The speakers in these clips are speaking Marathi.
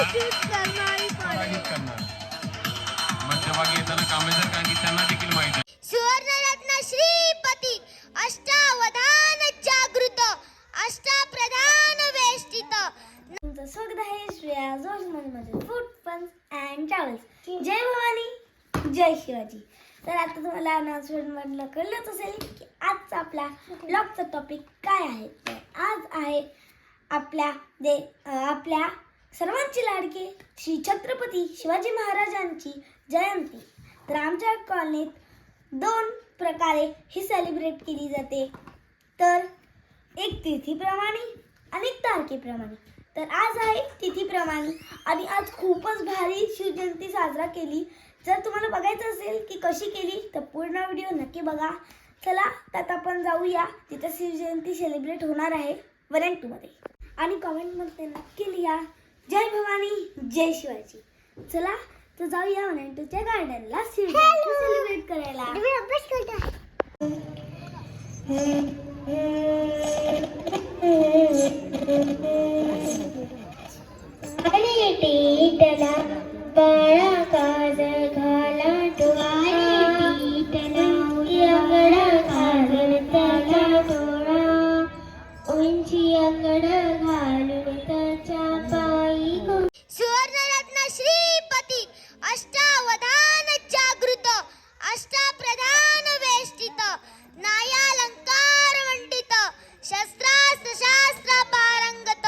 पराजित करणार. मध्यभागी येताना कामेश्वर कारण की त्यांना देखील माहिती आहे. सुवर्णरत्न श्रीपती अष्टावधान जागृत अष्टप्रधान वेष्टित. तुमचं स्वागत आहे श्रेया जोशमध्ये फूड फन्स अँड ट्रॅव्हल्स. जय भवानी जय शिवाजी. तर आता तुम्हाला अनाउन्समेंटमधलं कळलंच असेल की आजचा आपला ब्लॉगचा टॉपिक काय आहे. तर आज आहे आपल्या सर्वांची लाडके श्री छत्रपती शिवाजी महाराजांची जयंती. तर आमच्या कॉलनीत 2 प्रकारे ही सेलिब्रेट केली जाते. तर एक तिथीप्रमाणे आणि एक तारखेप्रमाणे. तर आज आहे तिथीप्रमाणे आणि आज खूपच भारी शिवजयंती साजरा केली. जर तुम्हाला बघायचं असेल की कशी केली तर पूर्ण व्हिडिओ नक्की बघा. चला त्यात आपण जाऊया तिथं शिवजयंती सेलिब्रेट होणार आहे 1 and 2 मध्ये. आणि कमेंटमध्ये नक्की लिहा जय भवानी जय शिवाजी. चला तर जाऊया 1 and 2 च्या गार्डनला शिवजयंती सेलिब्रेट करायला. टीटला बाळा काज घाला डोळा टीटला अंगडा घालून त्याचा डोळा उंची अंगडा घालून त्याच्या पायी. सुवर्णरत्न श्रीपती अष्टावधान जागृत अष्टप्रधान वेष्टित न्यायालंकार मंडित शस्त्रास्त्र शास्त्र पारंगत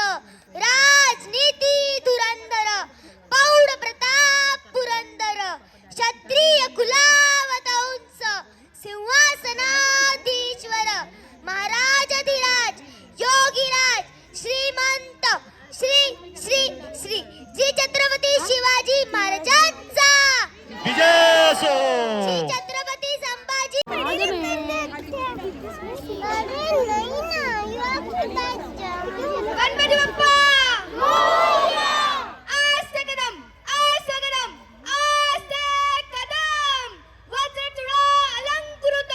राजनीती धुरंधर पौढ प्रताप पुरंदर क्षत्रिय कुलावत उंच सिंहासनाधीश्वर महाराजाधिराज योगीराज श्रीमंत श्री श्री श्री श्री छत्रपती शिवाजी महाराजांचा विजय असो. श्री छत्रपती संभाजी. गणपती बाप्पा आस्ते कदम वज्रचूडा अलंकृत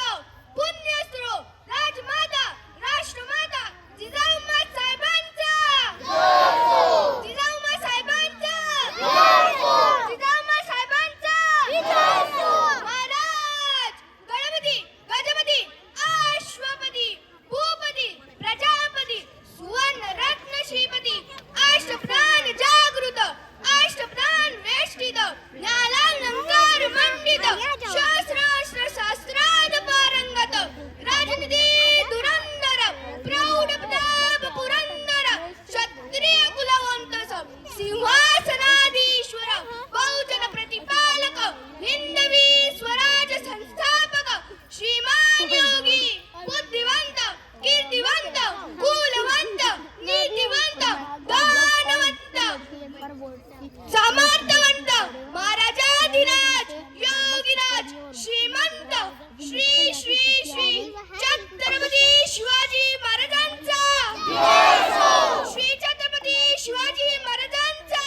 पुण्यस्त्रो राजमाता राष्ट्रमाता जिजाऊमा साहेबांचा जिजाऊमा साहेबांचा जिजाऊमा साहेबांचा महाराज गणपती गजपती अश्वपती भूपती प्रजापती सुवर्णरत्न श्रीपती अष्टप्रधान जागृत अष्टप्रधान वेष्टित न्यायालंकार मंडित शस्त्रास्त्र शास्त्राद पारंगत राजनीती धुरंधर प्रौढ प्रताप पुरंदर क्षत्रिय कुलवंत सिंहासनाधीश्वर बहुजन प्रतिपालक हिंदवी स्वराज संस्थापक श्रीमान योगी बुद्धिवंत कीर्तिवंत कुलवंत नीतिवंत दानवंत समर्थवंत महाराजाधिराज योगीराज श्रीमंत श्री श्री श्री छत्रपती शिवाजी महाराजांचा श्री छत्रपती शिवाजी महाराजांचा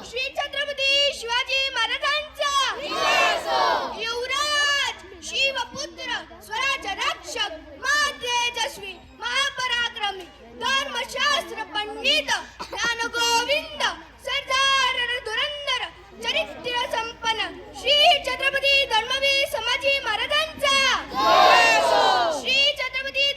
श्री छत्रपती शिवाजी महाराजांचा युवराज शिवपुत्र स्वराज रक्षक महातेजस्वी महापराक्रमी धर्मशास्त्र पंडित ज्ञानगोविंद सरदार धुरंधर चरित्र संपन्न श्री छत्रपती धर्मवीर संभाजी महाराजांचा श्री छत्रपती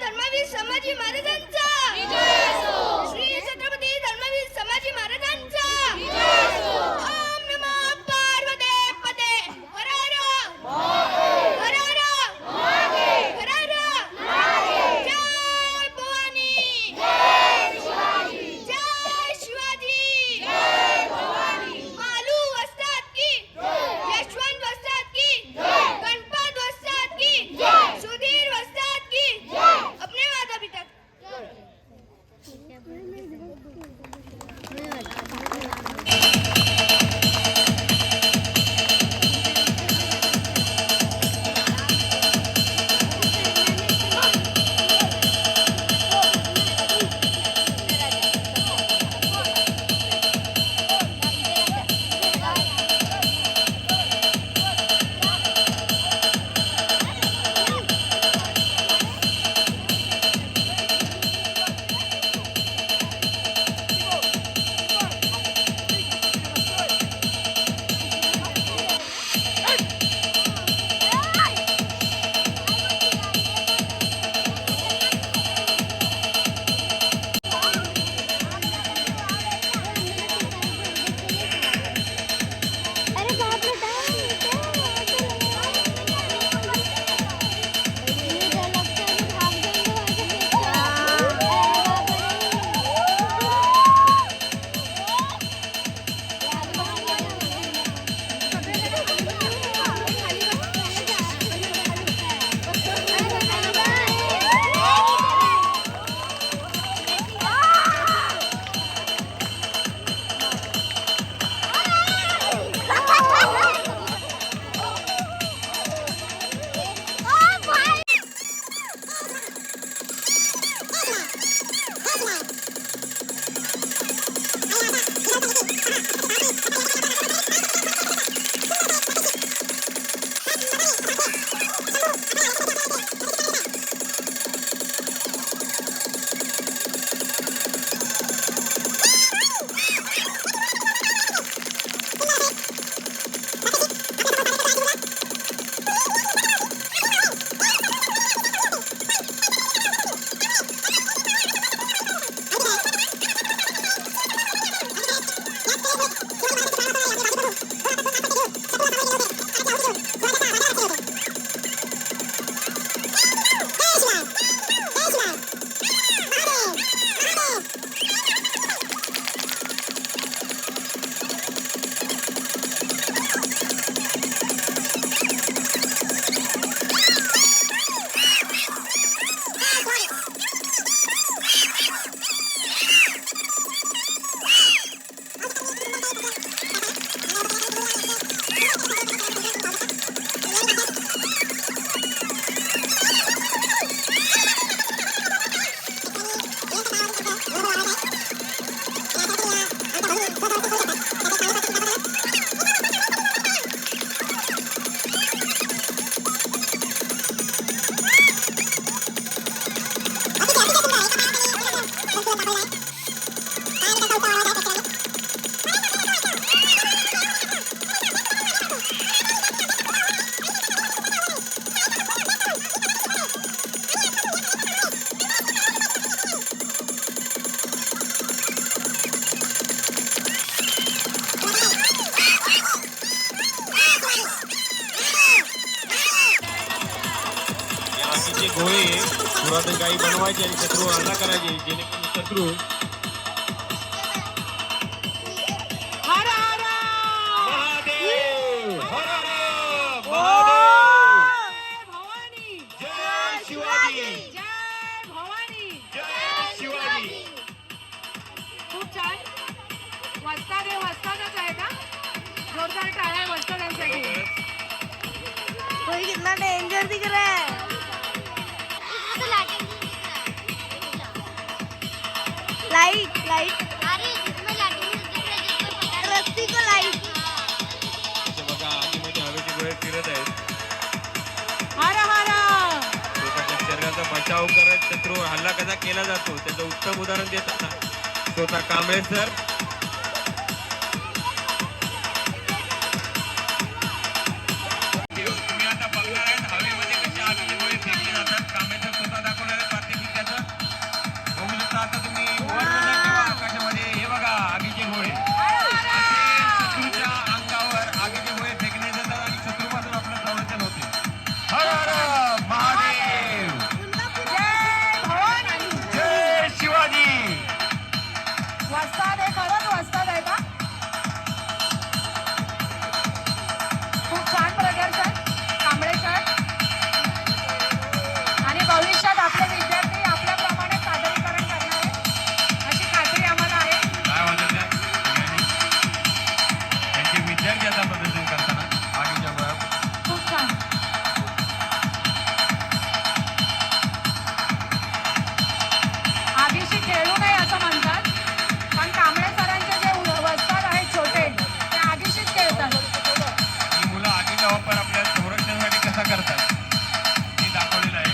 आगीचे गोळे पुरातन काही बनवायचे आणि शत्रू हल्ला करायचे जेणेकरून शत्रू हर हर महादेव हर हर महादेव भवानी जय शिवाजी जय भवानी जय शिवाजी. खूप छान. वस्ताद हे वस्तादच आहे का? जोरदार टाळ्या वस्तादांसाठी. कोई कितना डेंजर दिख रहा है. लाइट लाइट रस्सी को लाइट. इथे बघा आगीमध्ये हवेचे गोळे फिरत आहेत. हर हर स्वतःच्या शरीराचा बचाव करत शत्रू हल्ला कसा केला जातो त्याचं उत्तम उदाहरण देताना स्वतः कांबळे सर तुम्ही आता बघणार आहेत हवेमध्ये कसे आगीचे गोळे फेकले जातात. कांबळे सर स्वतः दाखवणार आहेत प्रात्यक्षिकाचं. बघू शकता आता तुम्ही वर बघा किंवा आकाशामध्ये हे बघा आगीचे गोळे असे शत्रूच्या अंगावर आगीचे गोळे फेकले जातात आणि शत्रूपासून आपलं संरक्षण होते. हर हर महादेव जय भवानी. जय शिवाजी. वस्ताद हे खरंच वस्ताद आहे का? खूप छान प्रदर्शन कांबळे सर. आणि भविष्यात आपले विद्यार्थी आपल्याप्रमाणे सादरीकरण करणार आहेत अशी खात्री आम्हाला आहे. काय वाटत आहे सगळ्यांनी? त्यांचे विद्यार्थी आता प्रदर्शन करताना आगीच्या गोळ्या खूप छान. आगीशी खेळू नये असं म्हणतात पण कांबळे सरांचे जे वस्ताद आहेत छोटे ते आगीशीच खेळतात. ही मुलं आगीचा वापर आपल्या संरक्षणासाठी कसा करतात हे दाखवलेलं आहे.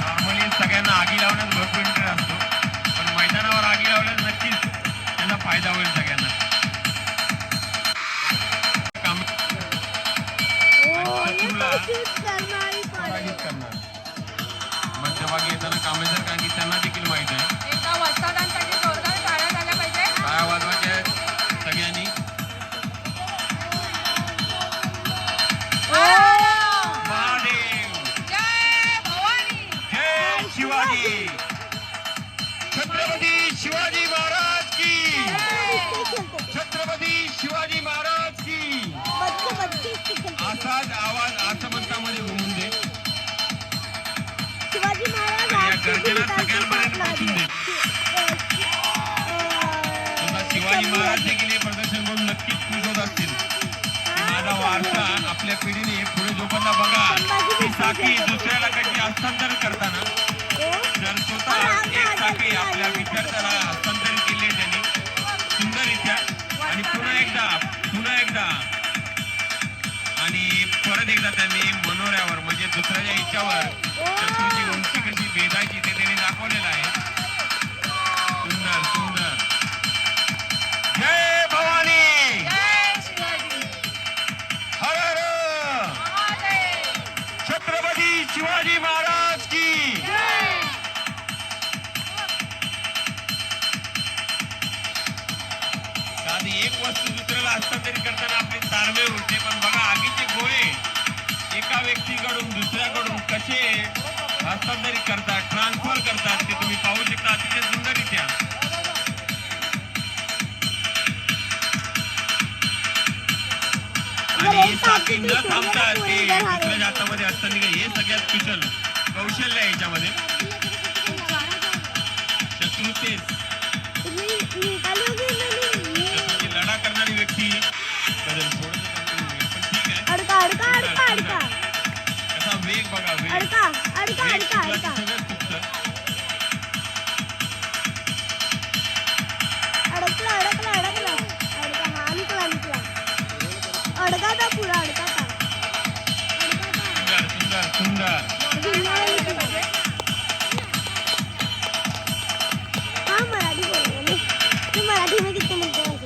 नॉर्मली सगळ्यांना आगी लावण्यात भरपूर इंटरेस्ट असतो पण मैदानावर आगी लावल्यास नक्कीच त्याचा फायदा होईल सगळ्यांना. शत्रूला पराजित करणार. मध्यभागी येताना कांबळेसर कारण की त्यांना देखील माहित आहे. एका वस्तादांसाठी जोरदार टाळ्या झाल्या पाहिजे. टाळ्या वाजवायच्या आहेत सगळ्यांनी. महादेव जय भवानी. जय शिवाजी. छत्रपती शिवाजी महाराज की. छत्रपती शिवाजी महाराज की. असाच आवाज आसमंतामध्ये घुमून दे. शिवाजी महाराज आणि या गर्जना सगळ्यांपर्यंत पोहोचून दे. स्वतः शिवाजी महाराज देखील हे प्रदर्शन बघून नक्कीच खुश होत असतील. माझा वारसा आपल्या पिढीने पुढे जोपासला. बघा ही साखळी दुसऱ्याला कशी हस्तांतरण करताना जर स्वतः एक साखळी आपल्या विद्यार्थ्याला हस्तांतरित केली आहे त्यांनी सुंदररित्या आणि पुन्हा एकदा आणि परत एकदा त्यांनी मनोऱ्यावर म्हणजे दुसऱ्याच्या इच्छावर शत्रूची उंची कशी भेदायची ते त्यांनी दाखवलेलं आहे. सुंदर सुंदर. जय भवानी. जय शिवाजी. हर हर महादेव. छत्रपती शिवाजी महाराज की. जय. साधी एक वस्तू दुसऱ्याला हस्तांतरित करताना आपली ताळमेळ उडते पण बघा आगीचे गोळे एका व्यक्तीकडून दुसऱ्याकडून कसे हस्तांतरित करतात ट्रान्सफर करतात ते तुम्ही पाहू शकता अतिशय सुंदररित्या. आणि ही साखळी न थांबता ते दुसऱ्याच्या हातामध्ये असताना हे सगळ्यात कुशल कौशल्य आहे याच्यामध्ये. शत्रू तेच शत्रूची लढा करणारी व्यक्ती कदम सोडत नाही. पण ठीक आहे. कसा वेग बघा वेग वेग चुकला की सगळं चुकतं. अडका पुरा अडका सुंदर सुंदर सुंदर. हाँ मराठी बोल रहे तू मराठी में कितने मिलते हैं.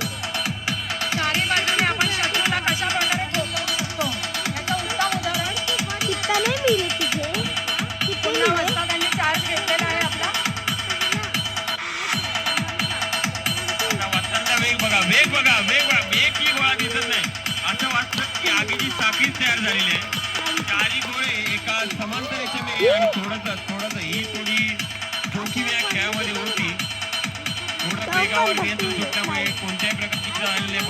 चारी बाजूने आपण शत्रूला कशा प्रकारे ठोकवू शकतो याचं उत्तम उदाहरण. कितना नहीं मिले तुझे पुन्हा वस्तादांनी चार्ज घेतलेला आहे आपला. वाचनाचा वेग बघा वेग बघा वेग बघा. एक ही गोळा दिसत नाही असं वाटतं की आगीची साखळीच तयार झालेली आहे. चारी गोळे एका समांतर रेषेने आणि थोडस ही थोडी जोखीम या खेळामध्ये होती. थोडं वेगावर नियंत्रण सुटल्यामुळे कोणत्याही प्रकारची झालेली नाही,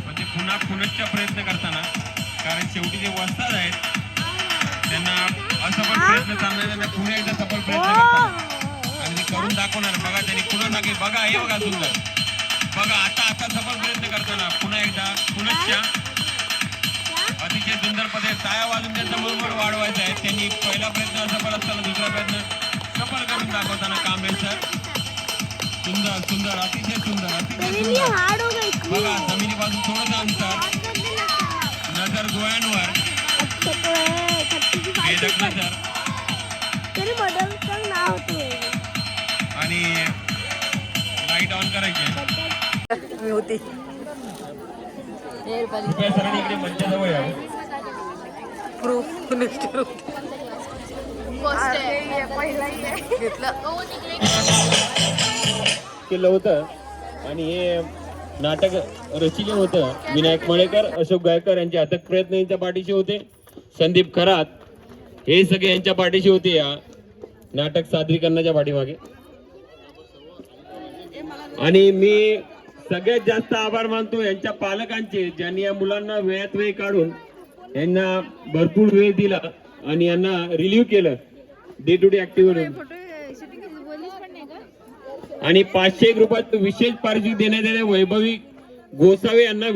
म्हणजे पुनश्च प्रयत्न करताना, कारण शेवटी जे वस्ताद आहेत त्यांना असफल प्रयत्न चालणार, त्यांना पुन्हा एकदा सफल प्रयत्न करताना आणि ते करून दाखवणार. बघा त्यांनी पुन्हा नागे, बघा हे बघा सुंदर, बघा आता सफल प्रयत्न करताना पुन्हा एकदा पुनश्च अतिशय सुंदर पद्धतीने टाळ्या वाजून त्यांचा मनोबल वाढवायचा आहे. त्यांनी पहिला प्रयत्न असफल असताना दुसरा प्रयत्न सफल करून दाखवताना कांबळे सर सुंदर सुंदर अतिशय सुंदर अतिशय सुंदर. बघा जमिनीपासून थोडंसं अंतर, नजर डोळ्यांवर, वेदक नजर आणि लाईट ऑन करायची. कृपया सरांनी इकडे मंचाजवळ यावं. केलं होतं आणि हे नाटक रचिले होतं. विनायक मळेकर, अशोक गायकर यांचे अथक प्रयत्न यांच्या पाठीशी होते. संदीप खरात हे सगळे यांच्या पाठीशी होते या नाटक सादरीकरणाच्या पाठीमागे. आणि मी सगळ्यात जास्त आभार मानतो यांच्या पालकांचे, ज्यांनी या मुलांना वेळात वेळ काढून यांना भरपूर वेळ दिला आणि यांना रिलीव्ह केलं डे टू डे ऍक्टिव्हिटी. आणि 500 रुपयात विशेष पारितोषिक देण्यात आले वैभवी गोसावे यांना.